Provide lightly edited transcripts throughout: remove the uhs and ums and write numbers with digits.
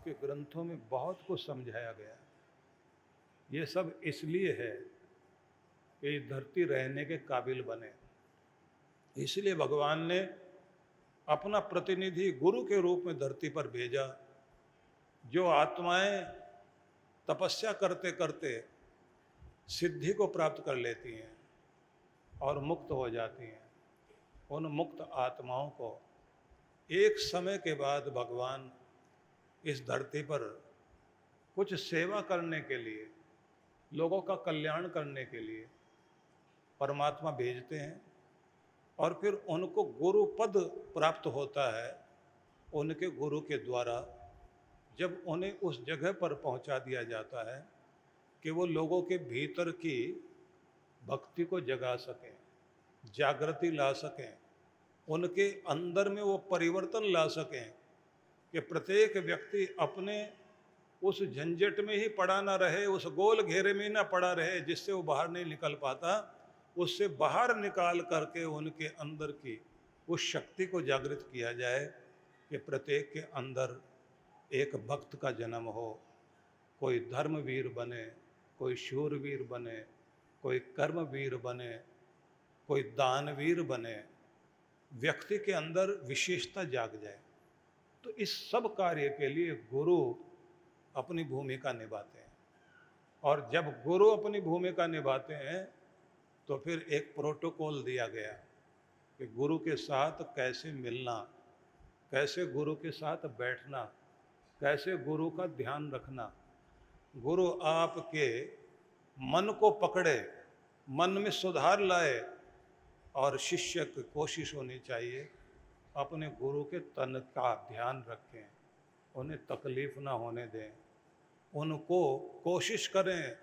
के ग्रंथों में बहुत कुछ समझाया गया। ये सब इसलिए है कि ये धरती रहने के काबिल बने। इसलिए भगवान ने अपना प्रतिनिधि गुरु के रूप में धरती पर भेजा। जो आत्माएं तपस्या करते करते सिद्धि को प्राप्त कर लेती हैं और मुक्त हो जाती हैं, उन मुक्त आत्माओं को एक समय के बाद भगवान इस धरती पर कुछ सेवा करने के लिए, लोगों का कल्याण करने के लिए परमात्मा भेजते हैं और फिर उनको गुरु पद प्राप्त होता है। उनके गुरु के द्वारा जब उन्हें उस जगह पर पहुंचा दिया जाता है कि वो लोगों के भीतर की भक्ति को जगा सकें, जागृति ला सकें, उनके अंदर में वो परिवर्तन ला सकें कि प्रत्येक व्यक्ति अपने उस झंझट में ही पड़ा ना रहे, उस गोल घेरे में ना पड़ा रहे जिससे वो बाहर नहीं निकल पाता। उससे बाहर निकाल करके उनके अंदर की उस शक्ति को जागृत किया जाए कि प्रत्येक के अंदर एक भक्त का जन्म हो, कोई धर्मवीर बने, कोई शूरवीर बने, कोई कर्मवीर बने, कोई दानवीर बने, व्यक्ति के अंदर विशेषता जाग जाए। तो इस सब कार्य के लिए गुरु अपनी भूमिका निभाते हैं। और जब गुरु अपनी भूमिका निभाते हैं तो फिर एक प्रोटोकॉल दिया गया कि गुरु के साथ कैसे मिलना, कैसे गुरु के साथ बैठना, कैसे गुरु का ध्यान रखना। गुरु आपके मन को पकड़े, मन में सुधार लाए, और शिष्य की कोशिश होनी चाहिए अपने गुरु के तन का ध्यान रखें, उन्हें तकलीफ ना होने दें, उनको कोशिश करें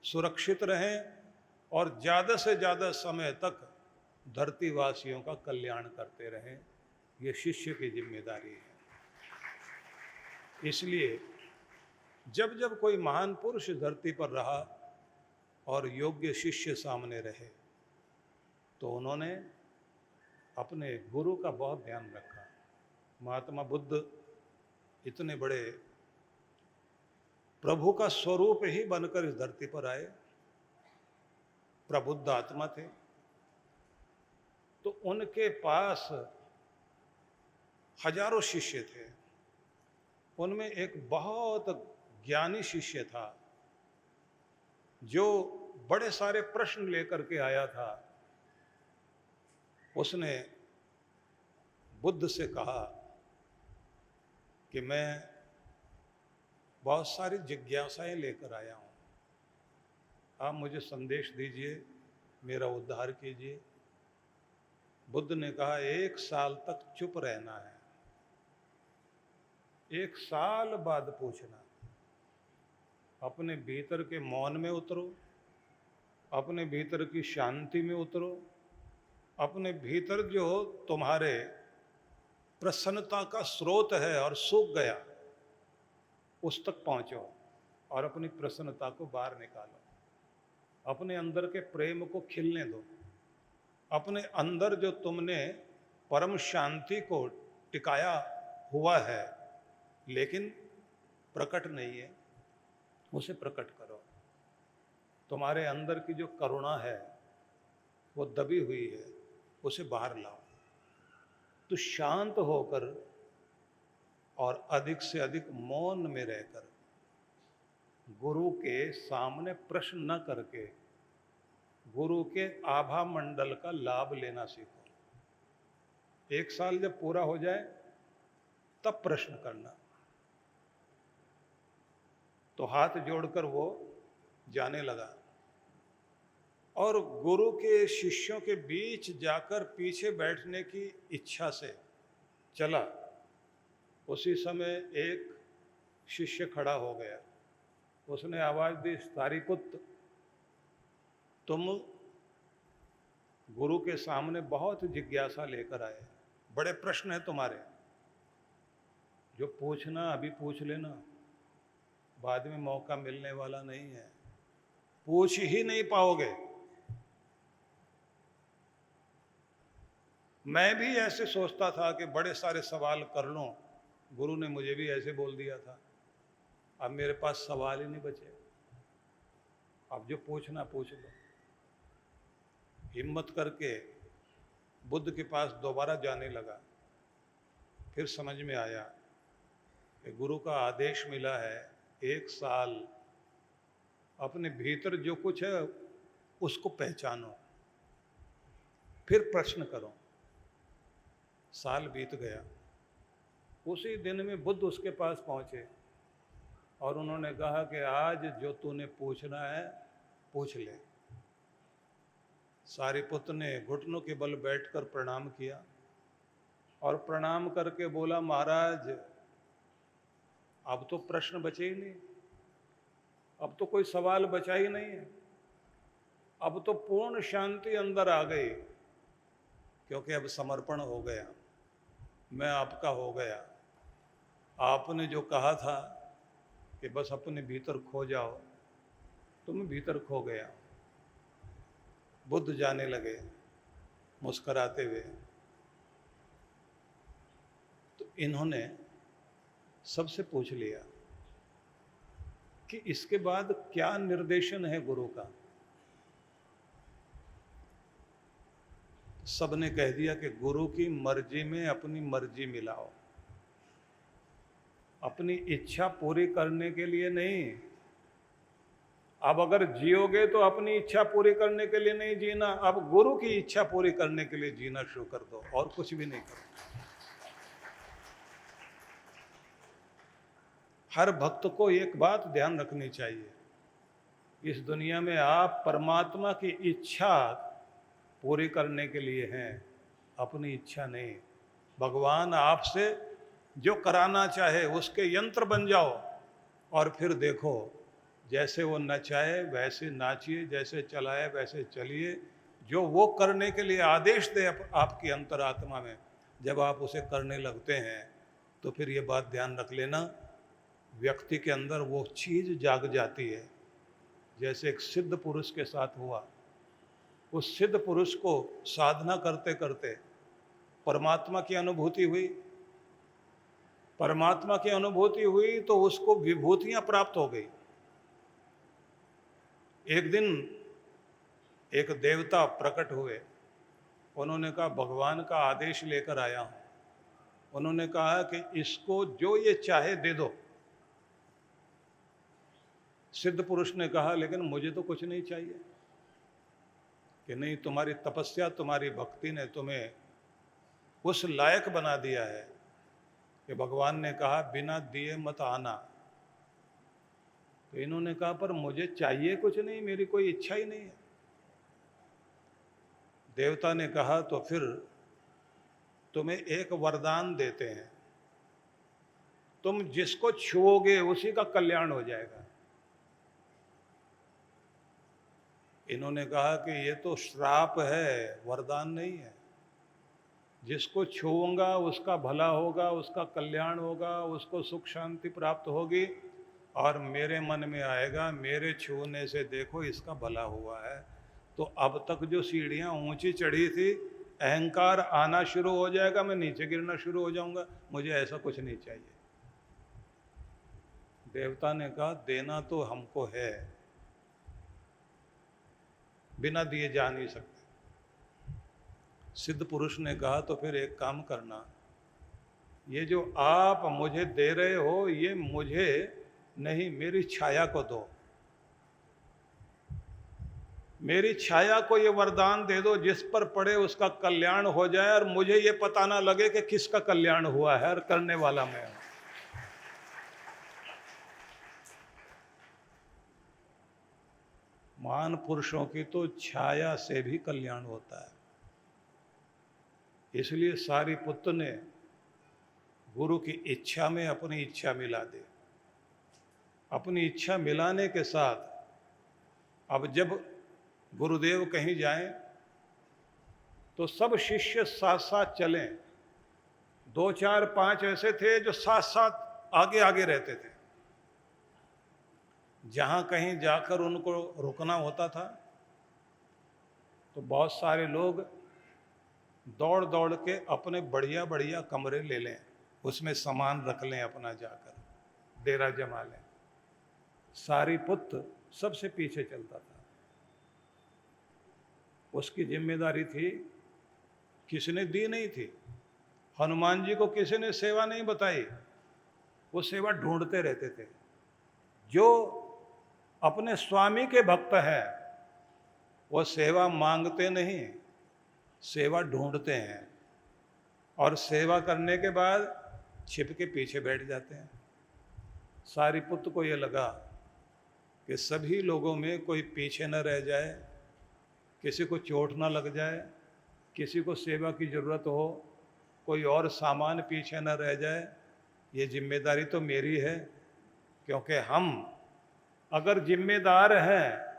सुरक्षित रहें और ज़्यादा से ज़्यादा समय तक धरतीवासियों का कल्याण करते रहें। ये शिष्य की जिम्मेदारी है। इसलिए जब जब कोई महान पुरुष धरती पर रहा और योग्य शिष्य सामने रहे तो उन्होंने अपने गुरु का बहुत ध्यान रखा। महात्मा बुद्ध इतने बड़े प्रभु का स्वरूप ही बनकर इस धरती पर आए, प्रबुद्ध आत्मा थे। तो उनके पास हजारों शिष्य थे। उनमें एक बहुत ज्ञानी शिष्य था जो बड़े सारे प्रश्न लेकर के आया था। उसने बुद्ध से कहा कि मैं बहुत सारी जिज्ञासाएं लेकर आया हूं, आप मुझे संदेश दीजिए, मेरा उद्धार कीजिए। बुद्ध ने कहा 1 साल तक चुप रहना है, 1 साल बाद पूछना। अपने भीतर के मौन में उतरो, अपने भीतर की शांति में उतरो, अपने भीतर जो तुम्हारे प्रसन्नता का स्रोत है और सूख गया उस तक पहुंचो और अपनी प्रसन्नता को बाहर निकालो। अपने अंदर के प्रेम को खिलने दो। अपने अंदर जो तुमने परम शांति को टिकाया हुआ है लेकिन प्रकट नहीं है, उसे प्रकट करो। तुम्हारे अंदर की जो करुणा है वो दबी हुई है, उसे बाहर लाओ। तो शांत होकर और अधिक से अधिक मौन में रहकर गुरु के सामने प्रश्न न करके गुरु के आभा मंडल का लाभ लेना सीखो। 1 साल जब पूरा हो जाए तब प्रश्न करना। तो हाथ जोड़कर वो जाने लगा और गुरु के शिष्यों के बीच जाकर पीछे बैठने की इच्छा से चला। उसी समय एक शिष्य खड़ा हो गया। उसने आवाज दी, सारिपुत्र, तुम गुरु के सामने बहुत जिज्ञासा लेकर आए, बड़े प्रश्न हैं तुम्हारे, जो पूछना अभी पूछ लेना, बाद में मौका मिलने वाला नहीं है, पूछ ही नहीं पाओगे। मैं भी ऐसे सोचता था कि बड़े सारे सवाल कर लूं, गुरु ने मुझे भी ऐसे बोल दिया था, अब मेरे पास सवाल ही नहीं बचे, अब जो पूछना पूछ लो। हिम्मत करके बुद्ध के पास दोबारा जाने लगा। फिर समझ में आया कि गुरु का आदेश मिला है 1 साल अपने भीतर जो कुछ है उसको पहचानो, फिर प्रश्न करो। साल बीत गया। उसी दिन में बुद्ध उसके पास पहुंचे और उन्होंने कहा कि आज जो तूने पूछना है पूछ ले। सारिपुत्र ने घुटनों के बल बैठकर प्रणाम किया और प्रणाम करके बोला, महाराज अब तो प्रश्न बचे ही नहीं, अब तो कोई सवाल बचा ही नहीं है, अब तो पूर्ण शांति अंदर आ गई, क्योंकि अब समर्पण हो गया, मैं आपका हो गया। आपने जो कहा था कि बस अपने भीतर खो जाओ, तो मैं भीतर खो गया। बुद्ध जाने लगे मुस्कुराते हुए। तो इन्होंने सबसे पूछ लिया कि इसके बाद क्या निर्देशन है गुरु का। सबने कह दिया कि गुरु की मर्जी में अपनी मर्जी मिलाओ, अपनी इच्छा पूरी करने के लिए नहीं। अब अगर जियोगे तो अपनी इच्छा पूरी करने के लिए नहीं जीना, अब गुरु की इच्छा पूरी करने के लिए जीना शुरू कर दो, और कुछ भी नहीं करो। हर भक्त को एक बात ध्यान रखनी चाहिए, इस दुनिया में आप परमात्मा की इच्छा पूरी करने के लिए हैं, अपनी इच्छा नहीं। भगवान आपसे जो कराना चाहे उसके यंत्र बन जाओ और फिर देखो, जैसे वो नचाए वैसे नाचिए, जैसे चलाए वैसे चलिए। जो वो करने के लिए आदेश दे आपकी अंतरात्मा में, जब आप उसे करने लगते हैं तो फिर ये बात ध्यान रख लेना, व्यक्ति के अंदर वो चीज़ जाग जाती है। जैसे एक सिद्ध पुरुष के साथ हुआ। उस सिद्ध पुरुष को साधना करते करते परमात्मा की अनुभूति हुई। परमात्मा की अनुभूति हुई तो उसको विभूतियां प्राप्त हो गई। एक दिन एक देवता प्रकट हुए, उन्होंने कहा भगवान का आदेश लेकर आया हूं। उन्होंने कहा कि इसको जो ये चाहे दे दो। सिद्ध पुरुष ने कहा लेकिन मुझे तो कुछ नहीं चाहिए। कि नहीं, तुम्हारी तपस्या, तुम्हारी भक्ति ने तुम्हें उस लायक बना दिया है कि भगवान ने कहा बिना दिए मत आना। तो इन्होंने कहा पर मुझे चाहिए कुछ नहीं, मेरी कोई इच्छा ही नहीं है। देवता ने कहा तो फिर तुम्हें एक वरदान देते हैं, तुम जिसको छुओगे उसी का कल्याण हो जाएगा। इन्होंने कहा कि ये तो श्राप है, वरदान नहीं है। जिसको छूऊंगा उसका भला होगा, उसका कल्याण होगा, उसको सुख शांति प्राप्त होगी और मेरे मन में आएगा मेरे छूने से देखो इसका भला हुआ है। तो अब तक जो सीढ़ियाँ ऊंची चढ़ी थी, अहंकार आना शुरू हो जाएगा, मैं नीचे गिरना शुरू हो जाऊंगा। मुझे ऐसा कुछ नहीं चाहिए। देवता ने कहा देना तो हमको है, बिना दिए जा नहीं सकते। सिद्ध पुरुष ने कहा तो फिर एक काम करना, ये जो आप मुझे दे रहे हो ये मुझे नहीं, मेरी छाया को दो। मेरी छाया को ये वरदान दे दो, जिस पर पड़े उसका कल्याण हो जाए और मुझे ये पता ना लगे कि किसका कल्याण हुआ है और करने वाला मैं हूं। महान पुरुषों की तो छाया से भी कल्याण होता है। इसलिए सारिपुत्र ने गुरु की इच्छा में अपनी इच्छा मिला दी। अपनी इच्छा मिलाने के साथ अब जब गुरुदेव कहीं जाएं तो सब शिष्य साथ साथ चलें। 2, 4, 5 ऐसे थे जो साथ साथ आगे आगे रहते थे। जहाँ कहीं जाकर उनको रुकना होता था तो बहुत सारे लोग दौड़ दौड़ के अपने बढ़िया बढ़िया कमरे ले लें, उसमें सामान रख लें, अपना जाकर डेरा जमा लें। सारीपुत्र सबसे पीछे चलता था। उसकी जिम्मेदारी थी, किसने दी नहीं थी, हनुमान जी को किसी ने सेवा नहीं बताई, वो सेवा ढूंढते रहते थे। जो अपने स्वामी के भक्त हैं वो सेवा मांगते नहीं, सेवा ढूंढते हैं, और सेवा करने के बाद छिप के पीछे बैठ जाते हैं। सारीपुत्र को ये लगा कि सभी लोगों में कोई पीछे न रह जाए, किसी को चोट ना लग जाए, किसी को सेवा की ज़रूरत हो, कोई और सामान पीछे न रह जाए, ये जिम्मेदारी तो मेरी है। क्योंकि हम अगर जिम्मेदार हैं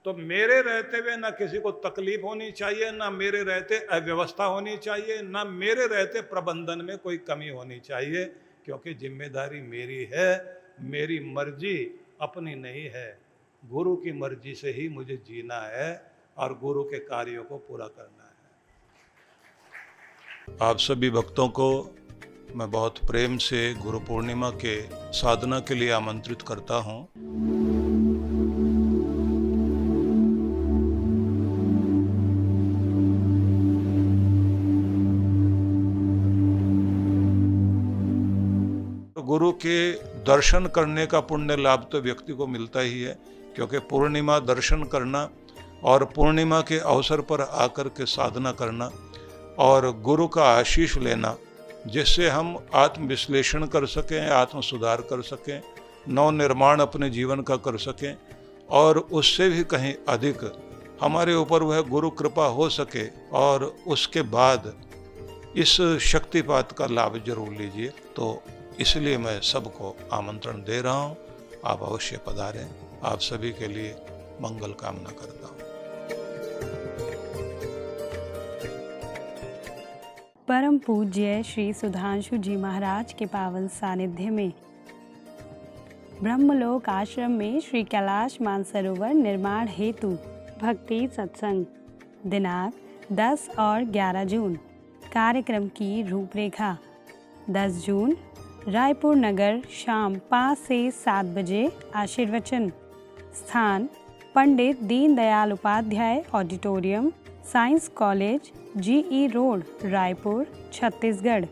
तो मेरे रहते हुए ना किसी को तकलीफ होनी चाहिए, ना मेरे रहते अव्यवस्था होनी चाहिए, ना मेरे रहते प्रबंधन में कोई कमी होनी चाहिए। क्योंकि जिम्मेदारी मेरी है, मेरी मर्जी अपनी नहीं है, गुरु की मर्जी से ही मुझे जीना है और गुरु के कार्यों को पूरा करना है। आप सभी भक्तों को मैं बहुत प्रेम से गुरु पूर्णिमा के साधना के लिए आमंत्रित करता हूँ। गुरु के दर्शन करने का पुण्य लाभ तो व्यक्ति को मिलता ही है, क्योंकि पूर्णिमा दर्शन करना और पूर्णिमा के अवसर पर आकर के साधना करना और गुरु का आशीष लेना, जिससे हम आत्म विश्लेषण कर सकें, आत्म सुधार कर सकें, नव निर्माण अपने जीवन का कर सकें, और उससे भी कहीं अधिक हमारे ऊपर वह गुरु कृपा हो सके, और उसके बाद इस शक्तिपात का लाभ जरूर लीजिए। तो इसलिए मैं सबको आमंत्रण दे रहा हूँ, आप अवश्य पधारें। आप सभी के लिए मंगल कामना करता हूँ। परम पूज्य श्री सुधांशु जी महाराज के पावन सानिध्य में ब्रह्मलोक आश्रम में श्री कैलाश मानसरोवर निर्माण हेतु भक्ति सत्संग दिनांक 10 और 11 जून। कार्यक्रम की रूपरेखा: 10 जून रायपुर नगर, शाम 5 से 7 बजे आशीर्वचन। स्थान: Pandit Deendayal Upadhyay auditorium, science college, GE road, Raipur, Chhattisgarh.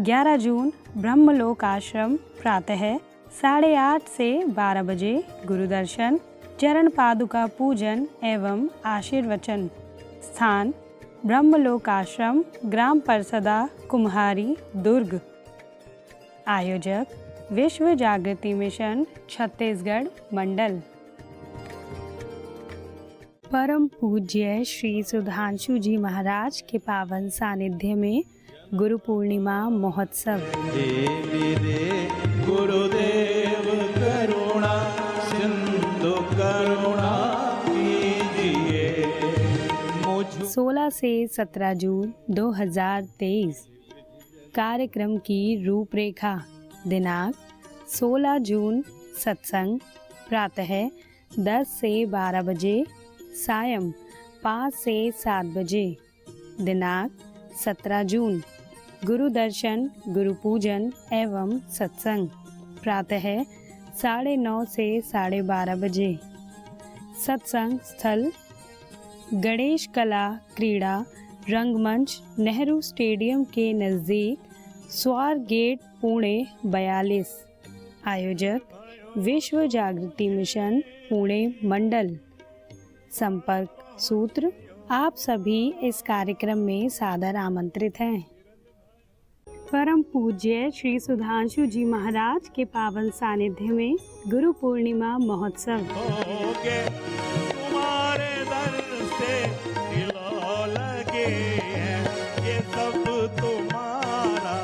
11 June Brahmalok Ashram, प्रातः 8:30 से 12 बजे गुरुदर्शन, चरण पादुका पूजन एवं आशीर्वचन। स्थान: ब्रह्मलोक आश्रम, ग्राम परसदा, कुम्हारी, दुर्ग। आयोजक: विश्व जागृति मिशन, छत्तीसगढ़ मंडल। परम पूज्य श्री सुधांशु जी महाराज के पावन सानिध्य में गुरु पूर्णिमा महोत्सव। गुरुदेव करुणा सिंधु करुणा कीजिए। 16 से 17 जून 2023। कार्यक्रम की रूपरेखा: दिनांक 16 जून सत्संग, प्रातः 10 से 12 बजे, सायं 5 से 7 बजे। दिनांक 17 जून गुरु दर्शन, गुरु पूजन एवं सत्संग, प्रातः 9:30 से 12:30 बजे। सत्संग स्थल: गणेश कला क्रीड़ा रंगमंच, नेहरू स्टेडियम के नज़दीक, स्वार गेट, पुणे 42। आयोजक: विश्व जागृति मिशन, पुणे मंडल। संपर्क सूत्र: आप सभी इस कार्यक्रम में सादर आमंत्रित हैं। परम पूज्य श्री सुधांशु जी महाराज के पावन सानिध्य में गुरु पूर्णिमा महोत्सव। ये सब तुम्हारा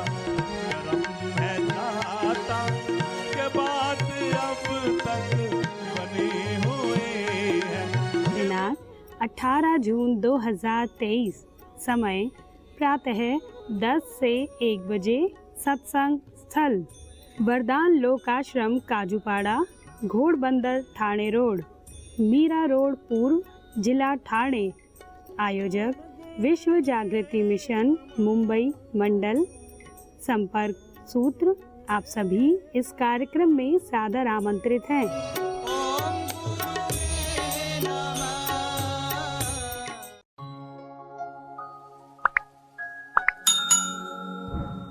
करम है दाता, के बात अब तक बनी हुई है। दिनांक 18 जून 2023। समय: प्रातः 10 से 1 बजे। सत्संग स्थल: वरदान लोकाश्रम, काजूपाड़ा, घोड़बंदर, ठाणे रोड, मीरा रोड पूर्व, जिला ठाणे। आयोजक: विश्व जागृति मिशन, मुंबई मंडल। संपर्क सूत्र: आप सभी इस कार्यक्रम में सादर आमंत्रित हैं। ओम